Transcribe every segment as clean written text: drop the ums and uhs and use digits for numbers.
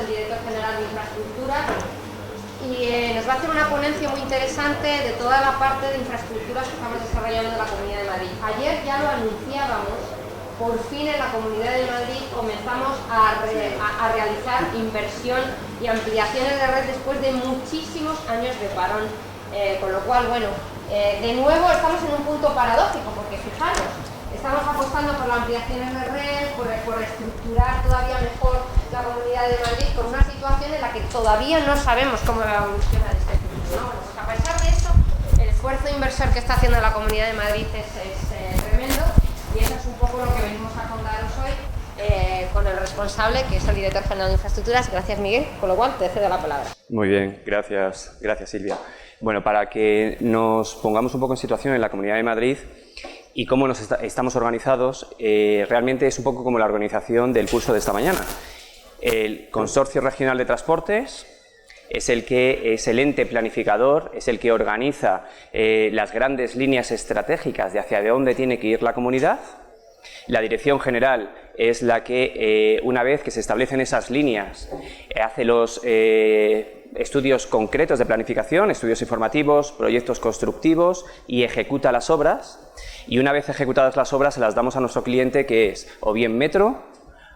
el director general de infraestructura, y nos va a hacer una ponencia muy interesante de toda la parte de infraestructuras que estamos desarrollando en la Comunidad de Madrid. Ayer ya lo anunciábamos, por fin en la Comunidad de Madrid comenzamos a realizar inversión y ampliaciones de red después de muchísimos años de parón, con lo cual, bueno, de nuevo estamos en un punto paradójico, porque fijaros, estamos apostando por la ampliación de red, por estructurar todavía mejor la Comunidad de Madrid, con una situación en la que todavía no sabemos cómo va a evolucionar este futuro, ¿no? Bueno, pues a pesar de eso, el esfuerzo inversor que está haciendo la Comunidad de Madrid es tremendo, y eso es un poco lo que venimos a contaros hoy con el responsable, que es el director general de infraestructuras. Gracias, Miguel, con lo cual te cedo la palabra. Muy bien, gracias Silvia. Bueno, para que nos pongamos un poco en situación en la Comunidad de Madrid y cómo estamos organizados, realmente es un poco como la organización del curso de esta mañana. El Consorcio Regional de Transportes es el ente planificador, es el que organiza las grandes líneas estratégicas de hacia dónde tiene que ir la comunidad. La Dirección General es la que, una vez que se establecen esas líneas, hace los estudios concretos de planificación, estudios informativos, proyectos constructivos, y ejecuta las obras. Y una vez ejecutadas las obras se las damos a nuestro cliente, que es o bien Metro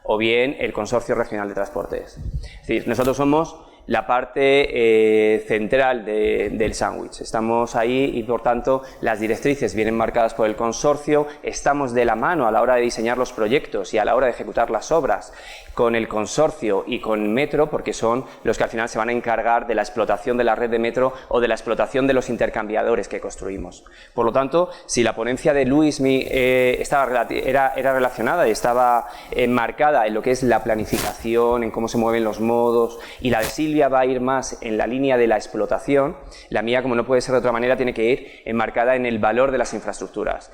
o bien el Consorcio Regional de Transportes. Es decir, nosotros somos la parte central del sándwich. Estamos ahí y, por tanto, las directrices vienen marcadas por el consorcio, estamos de la mano a la hora de diseñar los proyectos y a la hora de ejecutar las obras con el consorcio y con Metro, porque son los que al final se van a encargar de la explotación de la red de Metro o de la explotación de los intercambiadores que construimos. Por lo tanto, si la ponencia de Luismi era relacionada y estaba enmarcada en lo que es la planificación, en cómo se mueven los modos, y la de Silvia va a ir más en la línea de la explotación, la mía, como no puede ser de otra manera, tiene que ir enmarcada en el valor de las infraestructuras.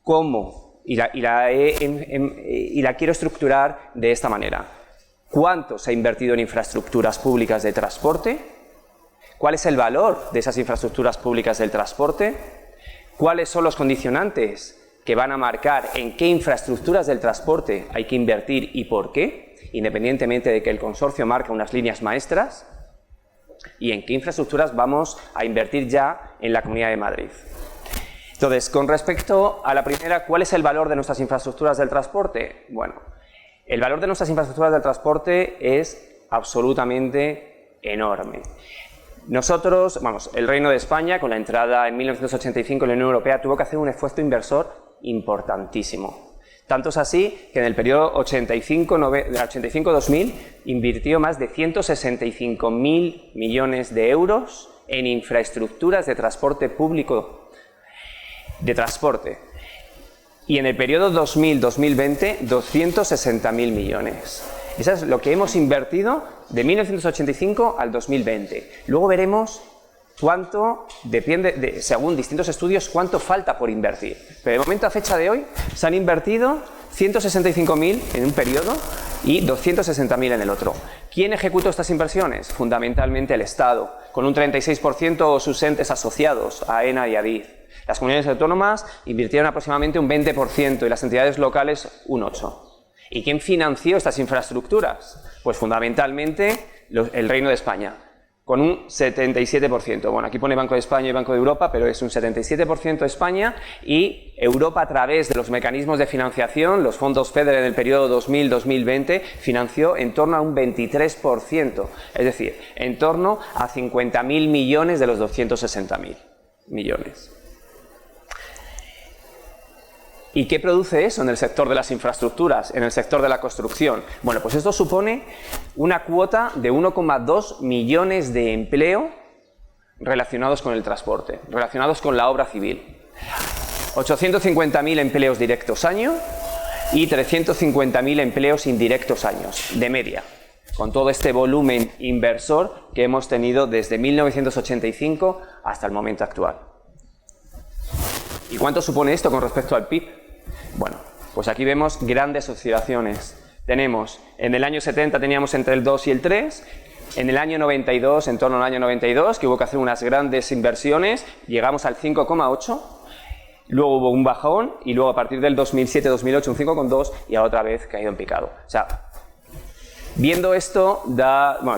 ¿Cómo? Y la quiero estructurar de esta manera. ¿Cuánto se ha invertido en infraestructuras públicas de transporte? ¿Cuál es el valor de esas infraestructuras públicas del transporte? ¿Cuáles son los condicionantes que van a marcar en qué infraestructuras del transporte hay que invertir y por qué, independientemente de que el consorcio marque unas líneas maestras? ¿Y en qué infraestructuras vamos a invertir ya en la Comunidad de Madrid? Entonces, con respecto a la primera, ¿cuál es el valor de nuestras infraestructuras del transporte? Bueno, el valor de nuestras infraestructuras del transporte es absolutamente enorme. Nosotros, el Reino de España, con la entrada en 1985 en la Unión Europea, tuvo que hacer un esfuerzo inversor importantísimo. Tanto es así que en el periodo 85-2000 invirtió más de 165.000 millones de euros en infraestructuras de transporte público de transporte, y en el periodo 2000-2020 260.000 millones. Eso es lo que hemos invertido de 1985 al 2020. Luego veremos cuánto, depende, según distintos estudios, cuánto falta por invertir. Pero de momento, a fecha de hoy, se han invertido 165.000 en un periodo y 260.000 en el otro. ¿Quién ejecutó estas inversiones? Fundamentalmente el Estado, con un 36% o sus entes asociados, AENA y ADIF. Las comunidades autónomas invirtieron aproximadamente un 20% y las entidades locales un 8%. ¿Y quién financió estas infraestructuras? Pues fundamentalmente el Reino de España, con un 77%. Bueno, aquí pone Banco de España y Banco de Europa, pero es un 77% España, y Europa, a través de los mecanismos de financiación, los fondos FEDER en el periodo 2000-2020, financió en torno a un 23%, es decir, en torno a 50.000 millones de los 260.000 millones. ¿Y qué produce eso en el sector de las infraestructuras, en el sector de la construcción? Bueno, pues esto supone una cuota de 1,2 millones de empleo relacionados con el transporte, relacionados con la obra civil. 850.000 empleos directos año y 350.000 empleos indirectos años, de media, con todo este volumen inversor que hemos tenido desde 1985 hasta el momento actual. ¿Y cuánto supone esto con respecto al PIB? Bueno, pues aquí vemos grandes oscilaciones. Tenemos, en el año 70 teníamos entre el 2 y el 3, en el año 92, en torno al año 92, que hubo que hacer unas grandes inversiones, llegamos al 5,8, luego hubo un bajón y luego a partir del 2007-2008 un 5,2 y ahora otra vez caído en picado. O sea, Viendo esto,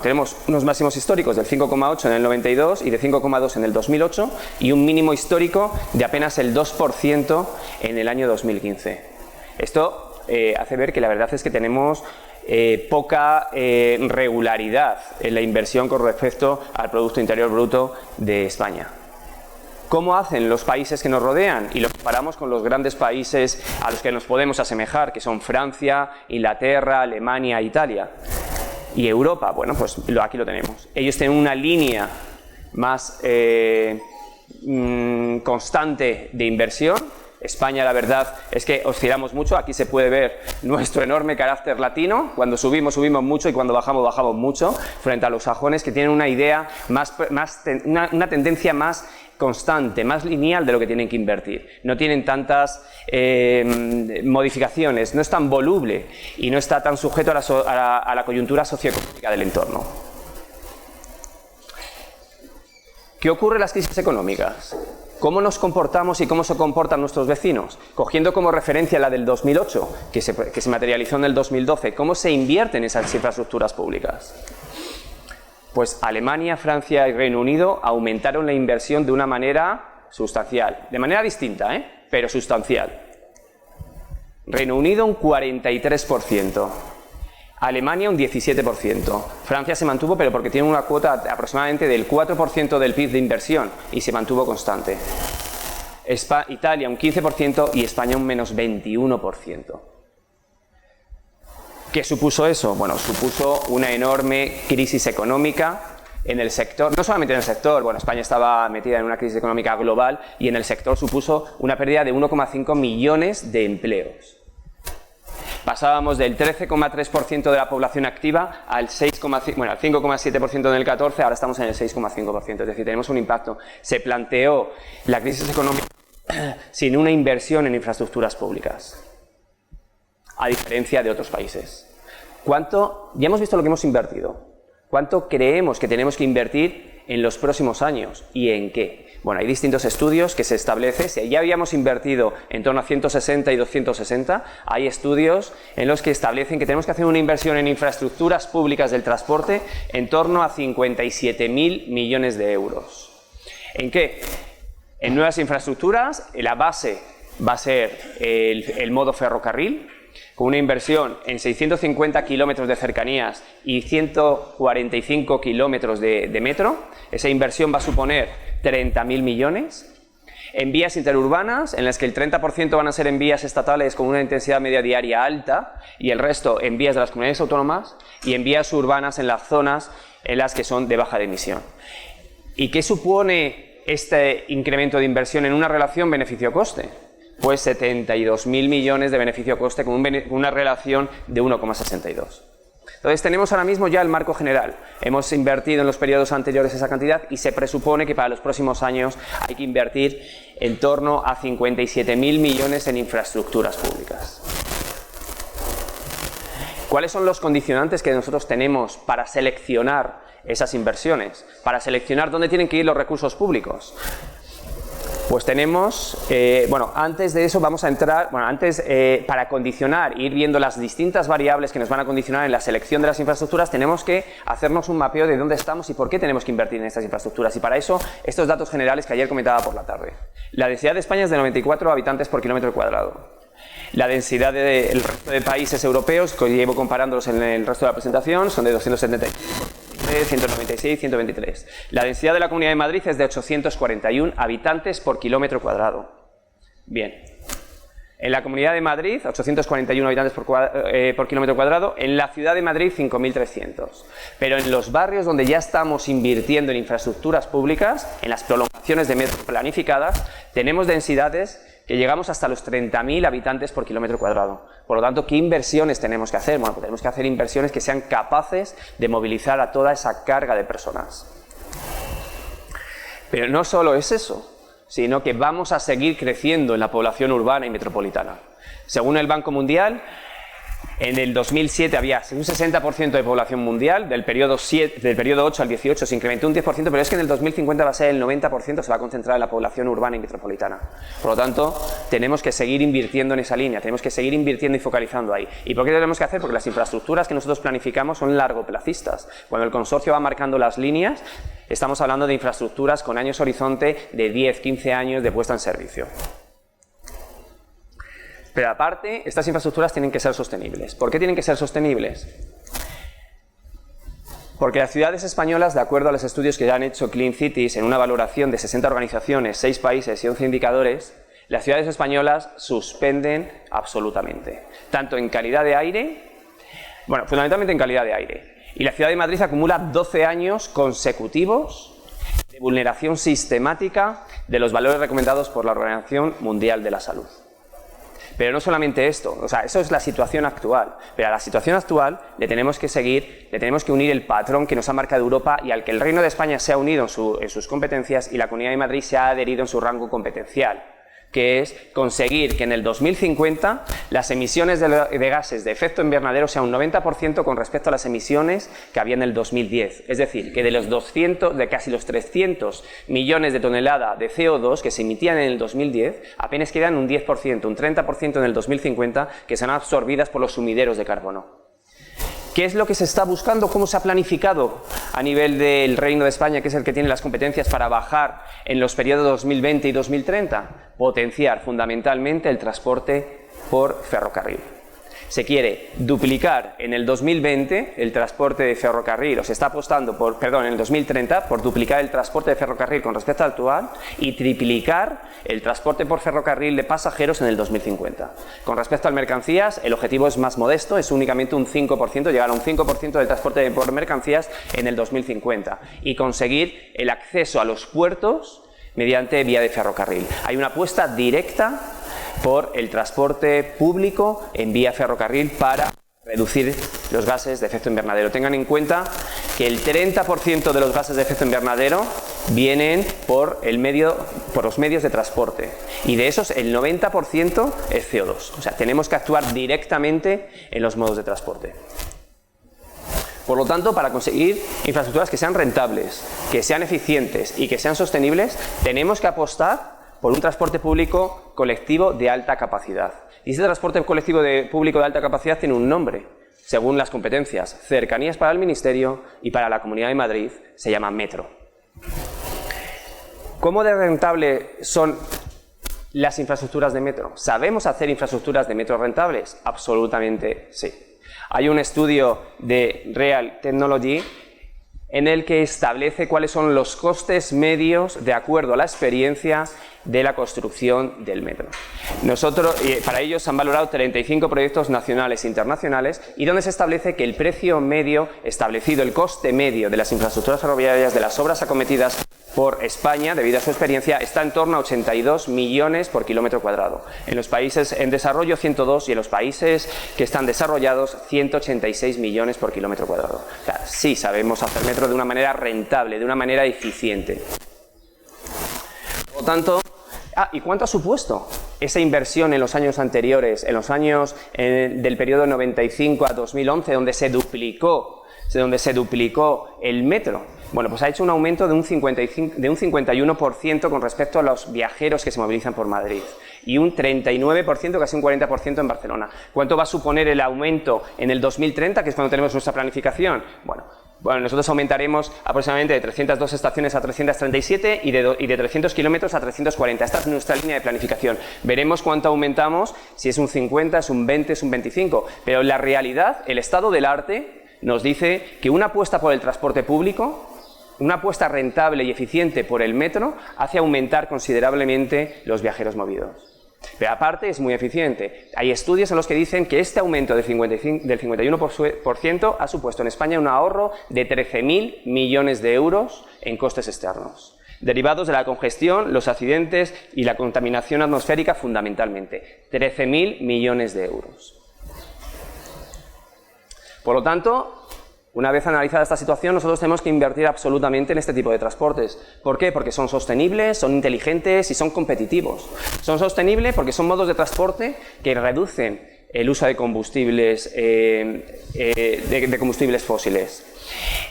tenemos unos máximos históricos del 5,8 en el 92 y de 5,2 en el 2008 y un mínimo histórico de apenas el 2% en el año 2015. Esto hace ver que la verdad es que tenemos poca regularidad en la inversión con respecto al Producto Interior Bruto de España. ¿Cómo hacen los países que nos rodean? Y lo comparamos con los grandes países a los que nos podemos asemejar, que son Francia, Inglaterra, Alemania, Italia. Y Europa, bueno, pues aquí lo tenemos. Ellos tienen una línea más constante de inversión. España, la verdad, es que oscilamos mucho. Aquí se puede ver nuestro enorme carácter latino. Cuando subimos, subimos mucho y cuando bajamos, bajamos mucho. Frente a los sajones, que tienen una idea una tendencia más constante, más lineal de lo que tienen que invertir. No tienen tantas modificaciones, no es tan voluble y no está tan sujeto a la coyuntura socioeconómica del entorno. ¿Qué ocurre en las crisis económicas? ¿Cómo nos comportamos y cómo se comportan nuestros vecinos? Cogiendo como referencia la del 2008, que se materializó en el 2012, ¿cómo se invierten esas infraestructuras públicas? Pues Alemania, Francia y Reino Unido aumentaron la inversión de una manera sustancial, de manera distinta, pero sustancial. Reino Unido un 43%, Alemania un 17%, Francia se mantuvo pero porque tiene una cuota aproximadamente del 4% del PIB de inversión y se mantuvo constante. Italia un 15% y España un menos 21%. ¿Qué supuso eso? Bueno, supuso una enorme crisis económica en el sector, no solamente en el sector, bueno, España estaba metida en una crisis económica global y en el sector supuso una pérdida de 1,5 millones de empleos. Pasábamos del 13,3% de la población activa al 5,7% en el 14, ahora estamos en el 6,5%, es decir, tenemos un impacto. Se planteó la crisis económica sin una inversión en infraestructuras públicas, a diferencia de otros países. Ya hemos visto lo que hemos invertido. ¿Cuánto creemos que tenemos que invertir en los próximos años? ¿Y en qué? Bueno, hay distintos estudios que se establece. Si ya habíamos invertido en torno a 160 y 260, hay estudios en los que establecen que tenemos que hacer una inversión en infraestructuras públicas del transporte en torno a 57.000 millones de euros. ¿En qué? En nuevas infraestructuras, la base va a ser el modo ferrocarril, con una inversión en 650 kilómetros de cercanías y 145 kilómetros de metro. Esa inversión va a suponer 30.000 millones. En vías interurbanas, en las que el 30% van a ser en vías estatales con una intensidad media diaria alta y el resto en vías de las comunidades autónomas, y en vías urbanas en las zonas en las que son de baja de ¿Y qué supone este incremento de inversión en una relación beneficio-coste? Pues 72.000 millones de beneficio-coste con una relación de 1,62. Entonces tenemos ahora mismo ya el marco general. Hemos invertido en los periodos anteriores esa cantidad y se presupone que para los próximos años hay que invertir en torno a 57.000 millones en infraestructuras públicas. ¿Cuáles son los condicionantes que nosotros tenemos para seleccionar esas inversiones? Para seleccionar dónde tienen que ir los recursos públicos. Pues tenemos, antes de eso vamos a entrar, para condicionar, ir viendo las distintas variables que nos van a condicionar en la selección de las infraestructuras, tenemos que hacernos un mapeo de dónde estamos y por qué tenemos que invertir en estas infraestructuras. Y para eso, estos datos generales que ayer comentaba por la tarde. La densidad de España es de 94 habitantes por kilómetro cuadrado. La densidad del resto de países europeos, que llevo comparándolos en el resto de la presentación, son de 275. 196, 123. La densidad de la Comunidad de Madrid es de 841 habitantes por kilómetro cuadrado. Bien. En la Comunidad de Madrid, 841 habitantes por kilómetro cuadrado. En la Ciudad de Madrid, 5.300. Pero en los barrios donde ya estamos invirtiendo en infraestructuras públicas, en las prolongaciones de metro planificadas, tenemos densidades que llegamos hasta los 30.000 habitantes por kilómetro cuadrado. Por lo tanto, ¿qué inversiones tenemos que hacer? Bueno, pues tenemos que hacer inversiones que sean capaces de movilizar a toda esa carga de personas. Pero no solo es eso, sino que vamos a seguir creciendo en la población urbana y metropolitana. Según el Banco Mundial, En el 2007 había un 60% de población mundial, del periodo 8 al 18 se incrementó un 10%, pero es que en el 2050 va a ser el 90%, se va a concentrar en la población urbana y metropolitana. Por lo tanto, tenemos que seguir invirtiendo en esa línea, tenemos que seguir invirtiendo y focalizando ahí. ¿Y por qué tenemos que hacer? Porque las infraestructuras que nosotros planificamos son largoplacistas. Cuando el consorcio va marcando las líneas, estamos hablando de infraestructuras con años horizonte de 10, 15 años de puesta en servicio. Pero aparte, estas infraestructuras tienen que ser sostenibles. ¿Por qué tienen que ser sostenibles? Porque las ciudades españolas, de acuerdo a los estudios que ya han hecho Clean Cities, en una valoración de 60 organizaciones, 6 países y 11 indicadores, las ciudades españolas suspenden absolutamente. Tanto en calidad de aire, bueno, fundamentalmente en calidad de aire. Y la ciudad de Madrid acumula 12 años consecutivos de vulneración sistemática de los valores recomendados por la Organización Mundial de la Salud. Pero no solamente esto, o sea, eso es la situación actual, pero a la situación actual le tenemos que seguir, le tenemos que unir el patrón que nos ha marcado Europa y al que el Reino de España se ha unido en sus competencias y la Comunidad de Madrid se ha adherido en su rango competencial, que es conseguir que en el 2050 las emisiones de gases de efecto invernadero sean un 90% con respecto a las emisiones que había en el 2010. Es decir, que de casi los 300 millones de toneladas de CO2 que se emitían en el 2010, apenas quedan un 10%, un 30% en el 2050 que serán absorbidas por los sumideros de carbono. ¿Qué es lo que se está buscando? ¿Cómo se ha planificado a nivel del Reino de España, que es el que tiene las competencias para bajar en los periodos 2020 y 2030? Potenciar fundamentalmente el transporte por ferrocarril. Se quiere duplicar en el 2020 el transporte de ferrocarril, o se está apostando en el 2030 por duplicar el transporte de ferrocarril con respecto al actual y triplicar el transporte por ferrocarril de pasajeros en el 2050. Con respecto a mercancías, el objetivo es más modesto, es únicamente un 5%, llegar a un 5% del transporte por mercancías en el 2050 y conseguir el acceso a los puertos mediante vía de ferrocarril. Hay una apuesta directa por el transporte público en vía ferrocarril para reducir los gases de efecto invernadero. Tengan en cuenta que el 30% de los gases de efecto invernadero vienen por los medios de transporte y de esos el 90% es CO2. O sea, tenemos que actuar directamente en los modos de transporte. Por lo tanto, para conseguir infraestructuras que sean rentables, que sean eficientes y que sean sostenibles, tenemos que apostar por un transporte público colectivo de alta capacidad. Y ese transporte colectivo público de alta capacidad tiene un nombre, según las competencias. Cercanías para el Ministerio y para la Comunidad de Madrid se llama Metro. ¿Cómo de rentable son las infraestructuras de metro? ¿Sabemos hacer infraestructuras de metro rentables? Absolutamente sí. Hay un estudio de Real Technology en el que establece cuáles son los costes medios de acuerdo a la experiencia de la construcción del metro. Para ellos se han valorado 35 proyectos nacionales e internacionales y donde se establece que el precio medio establecido, el coste medio de las infraestructuras ferroviarias de las obras acometidas por España, debido a su experiencia, está en torno a 82 millones por kilómetro cuadrado. En los países en desarrollo 102 y en los países que están desarrollados 186 millones por kilómetro cuadrado. O sea, sí sabemos hacer metro de una manera rentable, de una manera eficiente. Por lo tanto, ¿y cuánto ha supuesto esa inversión en los años anteriores, en los años del periodo 95 a 2011, donde se duplicó el metro? Bueno, pues ha hecho un aumento de un 51% con respecto a los viajeros que se movilizan por Madrid y un 39%, casi un 40% en Barcelona. ¿Cuánto va a suponer el aumento en el 2030, que es cuando tenemos nuestra planificación? Bueno, nosotros aumentaremos aproximadamente de 302 estaciones a 337 y de 300 kilómetros a 340. Esta es nuestra línea de planificación. Veremos cuánto aumentamos, si es un 50, es un 20, es un 25. Pero en la realidad, el estado del arte nos dice que una apuesta por el transporte público, una apuesta rentable y eficiente por el metro, hace aumentar considerablemente los viajeros movidos. Pero aparte es muy eficiente. Hay estudios en los que dicen que este aumento del 51% ha supuesto en España un ahorro de 13.000 millones de euros en costes externos, derivados de la congestión, los accidentes y la contaminación atmosférica fundamentalmente. 13.000 millones de euros. Por lo tanto, una vez analizada esta situación, nosotros tenemos que invertir absolutamente en este tipo de transportes. ¿Por qué? Porque son sostenibles, son inteligentes y son competitivos. Son sostenibles porque son modos de transporte que reducen el uso de combustibles, combustibles fósiles.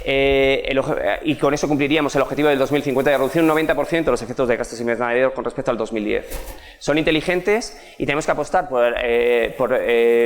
Y con eso cumpliríamos el objetivo del 2050 de reducir un 90% de los efectos de gases invernaderos con respecto al 2010. Son inteligentes y tenemos que apostar por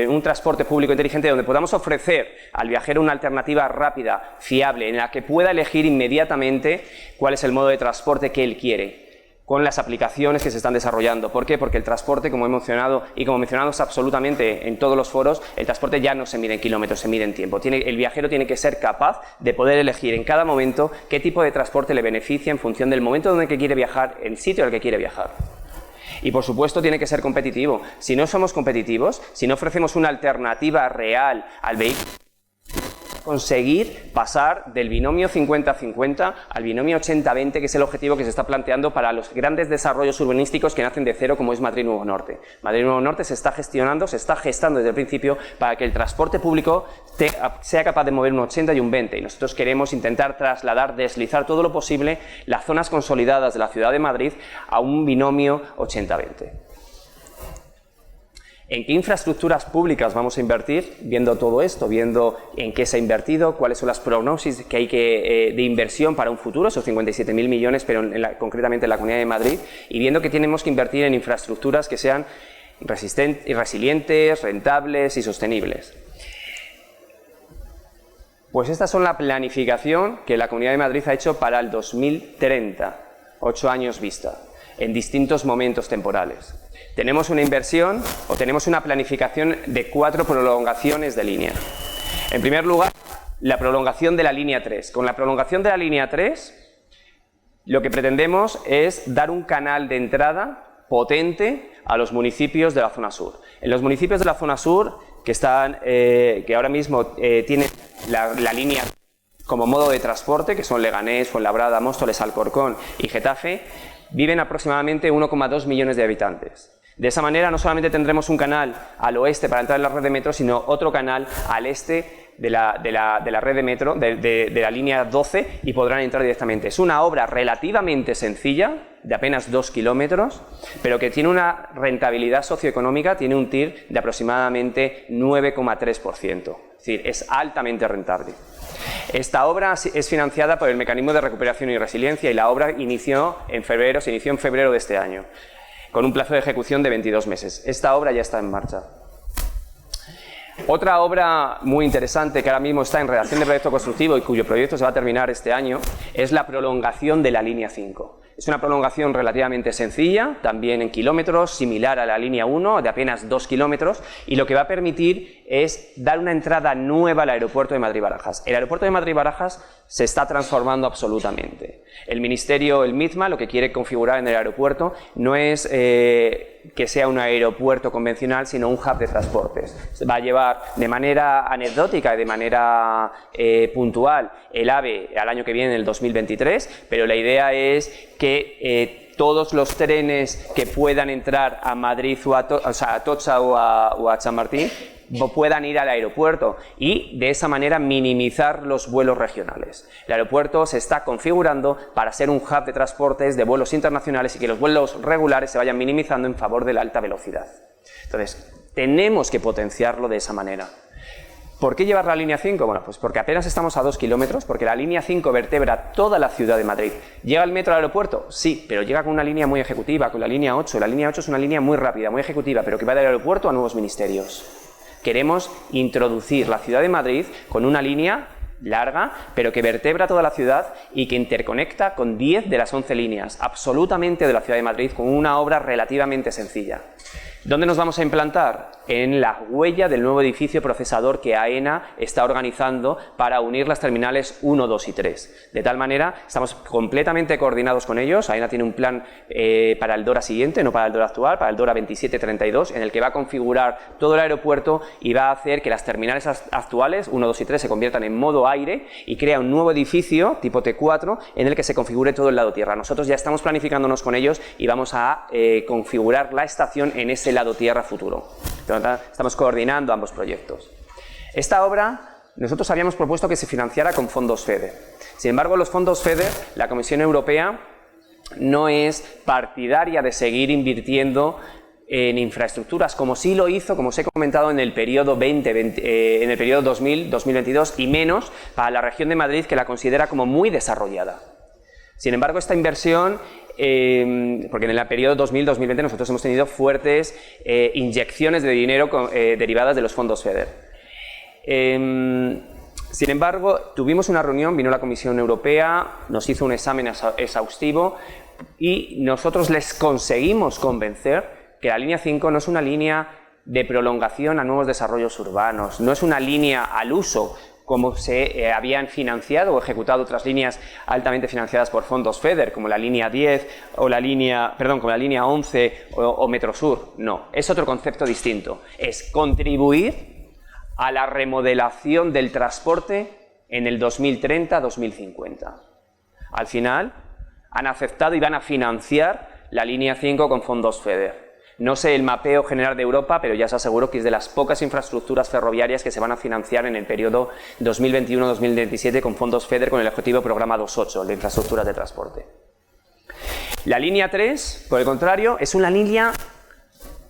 un transporte público inteligente donde podamos ofrecer al viajero una alternativa rápida, fiable, en la que pueda elegir inmediatamente cuál es el modo de transporte que él quiere, con las aplicaciones que se están desarrollando. ¿Por qué? Porque el transporte, como he mencionado y como mencionamos absolutamente en todos los foros, el transporte ya no se mide en kilómetros, se mide en tiempo. El viajero tiene que ser capaz de poder elegir en cada momento qué tipo de transporte le beneficia en función del momento donde quiere viajar, el sitio al que quiere viajar. Y por supuesto tiene que ser competitivo. Si no somos competitivos, si no ofrecemos una alternativa real al vehículo, conseguir pasar del binomio 50-50 al binomio 80-20, que es el objetivo que se está planteando para los grandes desarrollos urbanísticos que nacen de cero, como es Madrid Nuevo Norte. Madrid Nuevo Norte se está gestionando, se está gestando desde el principio para que el transporte público sea capaz de mover un 80 y un 20, y nosotros queremos intentar trasladar, deslizar todo lo posible las zonas consolidadas de la ciudad de Madrid a un binomio 80-20. ¿En qué infraestructuras públicas vamos a invertir? Viendo todo esto, viendo en qué se ha invertido, cuáles son las prognosis que hay de inversión para un futuro, esos 57.000 millones, pero concretamente en la Comunidad de Madrid, y viendo que tenemos que invertir en infraestructuras que sean resilientes, rentables y sostenibles. Pues estas son la planificación que la Comunidad de Madrid ha hecho para el 2030, 8 años vista, en distintos momentos temporales. Tenemos una inversión o tenemos una planificación de 4 prolongaciones de línea. En primer lugar, la prolongación de la línea 3. Con la prolongación de la línea 3, lo que pretendemos es dar un canal de entrada potente a los municipios de la zona sur. En los municipios de la zona sur, que ahora mismo tienen la línea como modo de transporte, que son Leganés, Fuenlabrada, Móstoles, Alcorcón y Getafe, viven aproximadamente 1,2 millones de habitantes. De esa manera no solamente tendremos un canal al oeste para entrar en la red de metro, sino otro canal al este de la red de metro, de la línea 12, y podrán entrar directamente. Es una obra relativamente sencilla, de apenas 2 kilómetros, pero que tiene una rentabilidad socioeconómica, tiene un TIR de aproximadamente 9,3%. Es decir, es altamente rentable. Esta obra es financiada por el Mecanismo de Recuperación y Resiliencia, y la obra se inició en febrero de este año, con un plazo de ejecución de 22 meses. Esta obra ya está en marcha. Otra obra muy interesante que ahora mismo está en redacción de proyecto constructivo y cuyo proyecto se va a terminar este año es la prolongación de la línea 5. Es una prolongación relativamente sencilla, también en kilómetros, similar a la línea 1, de apenas 2 kilómetros, y lo que va a permitir es dar una entrada nueva al aeropuerto de Madrid-Barajas. El aeropuerto de Madrid-Barajas se está transformando absolutamente. El Ministerio, el MITMA, lo que quiere configurar en el aeropuerto no es que sea un aeropuerto convencional, sino un hub de transportes. Se va a llevar de manera anecdótica y de manera puntual el AVE al año que viene, en el 2023, pero la idea es que todos los trenes que puedan entrar a Madrid o a Atocha o a Chamartín puedan ir al aeropuerto y de esa manera minimizar los vuelos regionales. El aeropuerto se está configurando para ser un hub de transportes de vuelos internacionales y que los vuelos regulares se vayan minimizando en favor de la alta velocidad. Entonces, tenemos que potenciarlo de esa manera. ¿Por qué llevar la línea 5? Bueno, pues porque apenas estamos a 2 kilómetros, porque la línea 5 vertebra toda la ciudad de Madrid. ¿Llega el metro al aeropuerto? Sí, pero llega con una línea muy ejecutiva, con la línea 8. La línea 8 es una línea muy rápida, muy ejecutiva, pero que va del aeropuerto a nuevos ministerios. Queremos introducir la ciudad de Madrid con una línea larga, pero que vertebra toda la ciudad y que interconecta con 10 de las 11 líneas, absolutamente de la ciudad de Madrid, con una obra relativamente sencilla. ¿Dónde nos vamos a implantar? En la huella del nuevo edificio procesador que AENA está organizando para unir las terminales 1, 2 y 3. De tal manera, estamos completamente coordinados con ellos. AENA tiene un plan para el DORA siguiente, no para el DORA actual, para el DORA 2732, en el que va a configurar todo el aeropuerto y va a hacer que las terminales actuales, 1, 2 y 3, se conviertan en modo aire y crea un nuevo edificio tipo T4 en el que se configure todo el lado tierra. Nosotros ya estamos planificándonos con ellos y vamos a configurar la estación en ese lado tierra futuro. Estamos coordinando ambos proyectos. Esta obra nosotros habíamos propuesto que se financiara con fondos FEDER. Sin embargo, los fondos FEDER, la Comisión Europea no es partidaria de seguir invirtiendo en infraestructuras, como sí lo hizo, como os he comentado, en el periodo 2000-2022 y menos para la región de Madrid, que la considera como muy desarrollada. Sin embargo, esta inversión, porque en el periodo 2000-2020 nosotros hemos tenido fuertes inyecciones de dinero derivadas de los fondos FEDER. Sin embargo, tuvimos una reunión, vino la Comisión Europea, nos hizo un examen exhaustivo y nosotros les conseguimos convencer que la línea 5 no es una línea de prolongación a nuevos desarrollos urbanos, no es una línea al uso como se habían financiado o ejecutado otras líneas altamente financiadas por fondos FEDER, como la línea 10 o como la línea 11 o Metrosur. No, es otro concepto distinto. Es contribuir a la remodelación del transporte en el 2030-2050. Al final, han aceptado y van a financiar la línea 5 con fondos FEDER. No sé el mapeo general de Europa, pero ya os aseguro que es de las pocas infraestructuras ferroviarias que se van a financiar en el periodo 2021-2027 con fondos FEDER con el objetivo programa 2.8 de infraestructuras de transporte. La línea 3, por el contrario, es una línea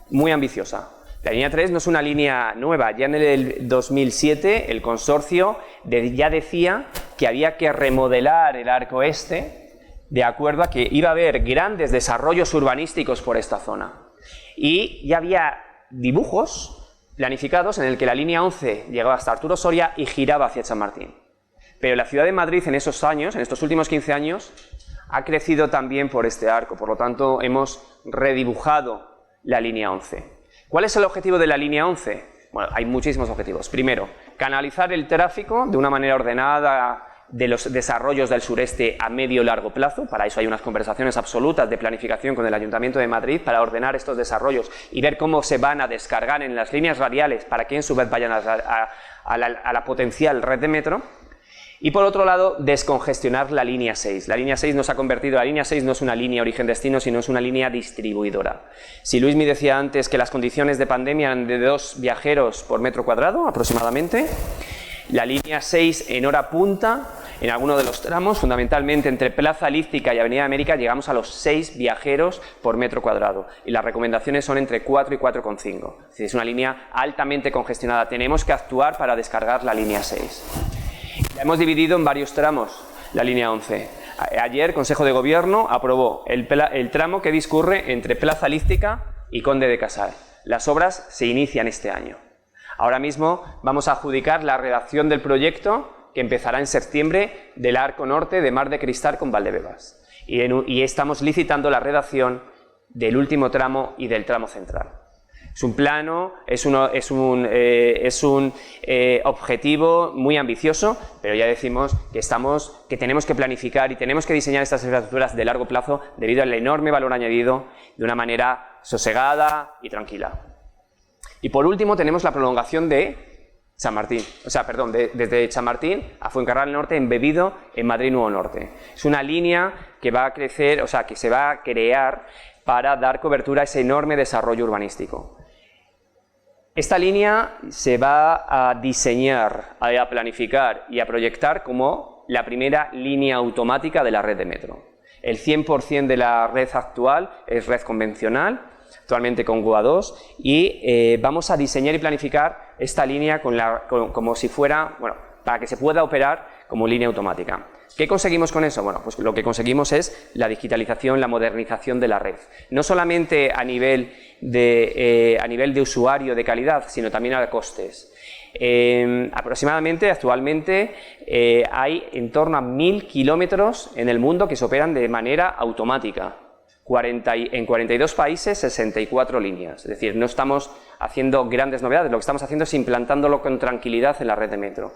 muy ambiciosa. La línea 3 no es una línea nueva. Ya en el 2007 el consorcio ya decía que había que remodelar el arco este de acuerdo a que iba a haber grandes desarrollos urbanísticos por esta zona. Y ya había dibujos planificados en el que la línea 11 llegaba hasta Arturo Soria y giraba hacia Chamartín. Pero la ciudad de Madrid en esos años, en estos últimos 15 años, ha crecido también por este arco. Por lo tanto, hemos redibujado la línea 11. ¿Cuál es el objetivo de la línea 11? Bueno, hay muchísimos objetivos. Primero, canalizar el tráfico de una manera ordenada de los desarrollos del sureste a medio y largo plazo. Para eso hay unas conversaciones absolutas de planificación con el Ayuntamiento de Madrid para ordenar estos desarrollos y ver cómo se van a descargar en las líneas radiales para que en su vez vayan a la potencial red de metro. Y por otro lado, descongestionar la línea 6. La línea 6 la línea 6 no es una línea origen-destino, sino es una línea distribuidora. Si Luis me decía antes que las condiciones de pandemia eran de 2 viajeros por metro cuadrado aproximadamente, la línea 6 en hora punta, en alguno de los tramos, fundamentalmente entre Plaza Elíptica y Avenida América, llegamos a los 6 viajeros por metro cuadrado. Y las recomendaciones son entre 4 y 4,5. Es una línea altamente congestionada. Tenemos que actuar para descargar la línea 6. La hemos dividido en varios tramos, la línea 11. Ayer, Consejo de Gobierno aprobó el tramo que discurre entre Plaza Elíptica y Conde de Casal. Las obras se inician este año. Ahora mismo vamos a adjudicar la redacción del proyecto que empezará en septiembre del arco norte de Mar de Cristal con Valdebebas. Y estamos licitando la redacción del último tramo y del tramo central. Es un plano, es un objetivo muy ambicioso, pero ya decimos que tenemos que planificar y tenemos que diseñar estas infraestructuras de largo plazo debido al enorme valor añadido de una manera sosegada y tranquila. Y por último tenemos la prolongación de Chamartín, desde Chamartín a Fuencarral Norte embebido en Madrid Nuevo Norte. Es una línea que va a crecer, que se va a crear para dar cobertura a ese enorme desarrollo urbanístico. Esta línea se va a diseñar, a planificar y a proyectar como la primera línea automática de la red de metro. El 100% de la red actual es red convencional, actualmente con GUA 2, y vamos a diseñar y planificar esta línea como si fuera, para que se pueda operar como línea automática. ¿Qué conseguimos con eso? Bueno, pues lo que conseguimos es la digitalización, la modernización de la red. No solamente a nivel de usuario, de calidad, sino también a costes. Aproximadamente, actualmente, hay en torno a 1000 kilómetros en el mundo que se operan de manera automática. En 42 países, 64 líneas. Es decir, no estamos haciendo grandes novedades, lo que estamos haciendo es implantándolo con tranquilidad en la red de metro.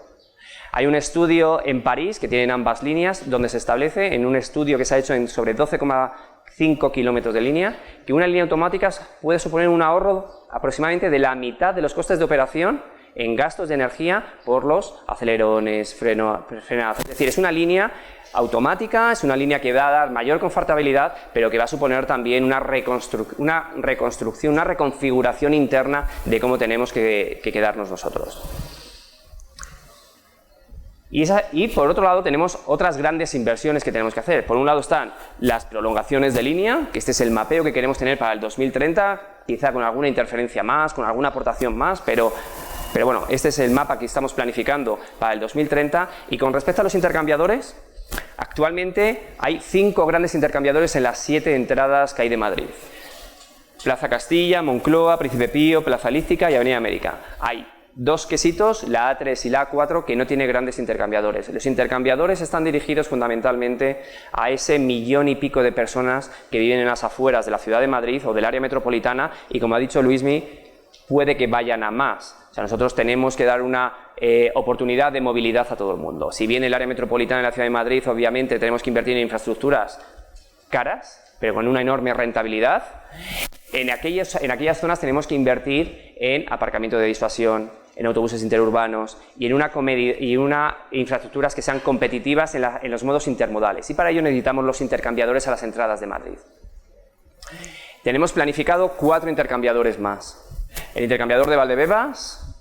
Hay un estudio en París que tienen ambas líneas, donde se establece, en un estudio que se ha hecho en sobre 12,5 kilómetros de línea, que una línea automática puede suponer un ahorro aproximadamente de la mitad de los costes de operación en gastos de energía por los acelerones, frenados. Es decir, es una línea automática, es una línea que va a dar mayor confortabilidad, pero que va a suponer también una reconstrucción, una reconfiguración interna de cómo tenemos que quedarnos nosotros. Y por otro lado tenemos otras grandes inversiones que tenemos que hacer. Por un lado están las prolongaciones de línea, que este es el mapeo que queremos tener para el 2030, quizá con alguna interferencia más, con alguna aportación más, pero bueno, este es el mapa que estamos planificando para el 2030. Y con respecto a los intercambiadores, actualmente hay 5 grandes intercambiadores en las 7 entradas que hay de Madrid. Plaza Castilla, Moncloa, Príncipe Pío, Plaza Elíptica y Avenida América. Hay 2 quesitos, la A3 y la A4, que no tiene grandes intercambiadores. Los intercambiadores están dirigidos fundamentalmente a ese 1,5 millones de personas que viven en las afueras de la ciudad de Madrid o del área metropolitana y, como ha dicho Luismi, puede que vayan a más. O sea, nosotros tenemos que dar una oportunidad de movilidad a todo el mundo. Si bien el área metropolitana de la ciudad de Madrid, obviamente tenemos que invertir en infraestructuras caras, pero con una enorme rentabilidad, en aquellas zonas tenemos que invertir en aparcamiento de disuasión, en autobuses interurbanos y en una infraestructuras que sean competitivas en los modos intermodales. Y para ello necesitamos los intercambiadores a las entradas de Madrid. Tenemos planificado 4 intercambiadores más. El intercambiador de Valdebebas,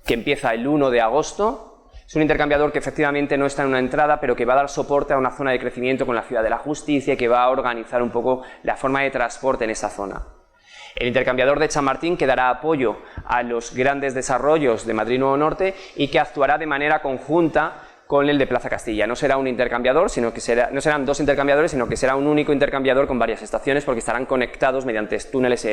que empieza el 1 de agosto, es un intercambiador que efectivamente no está en una entrada, pero que va a dar soporte a una zona de crecimiento con la Ciudad de la Justicia y que va a organizar un poco la forma de transporte en esa zona. El intercambiador de Chamartín, que dará apoyo a los grandes desarrollos de Madrid Nuevo Norte y que actuará de manera conjunta con el de Plaza Castilla. No será un intercambiador, no serán 2 intercambiadores, sino que será un único intercambiador con varias estaciones, porque estarán conectados mediante túneles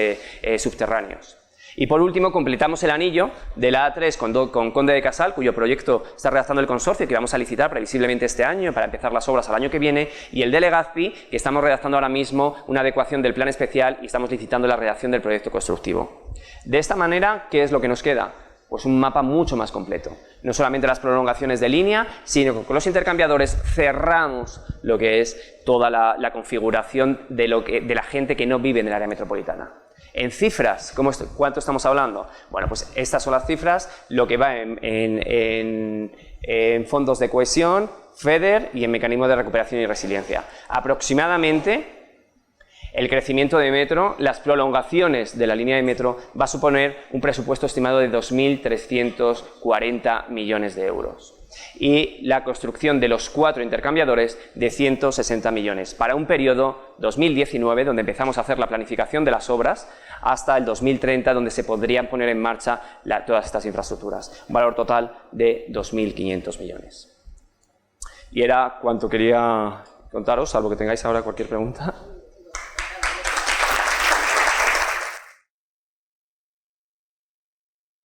subterráneos. Y por último, completamos el anillo de la A3 con Conde de Casal, cuyo proyecto está redactando el consorcio y que vamos a licitar previsiblemente este año para empezar las obras al año que viene, y el de Legazpi, que estamos redactando ahora mismo una adecuación del plan especial y estamos licitando la redacción del proyecto constructivo. De esta manera, ¿qué es lo que nos queda? Pues un mapa mucho más completo. No solamente las prolongaciones de línea, sino que con los intercambiadores cerramos lo que es toda la configuración de la gente que no vive en el área metropolitana. En cifras, ¿cuánto estamos hablando? Bueno, pues estas son las cifras, lo que va en fondos de cohesión, FEDER y en mecanismo de recuperación y resiliencia. Aproximadamente, el crecimiento de metro, las prolongaciones de la línea de metro, va a suponer un presupuesto estimado de 2.340 millones de euros. Y la construcción de los 4 intercambiadores de 160 millones, para un periodo 2019, donde empezamos a hacer la planificación de las obras, hasta el 2030, donde se podrían poner en marcha todas estas infraestructuras. Un valor total de 2.500 millones. Y era cuanto quería contaros, salvo que tengáis ahora cualquier pregunta.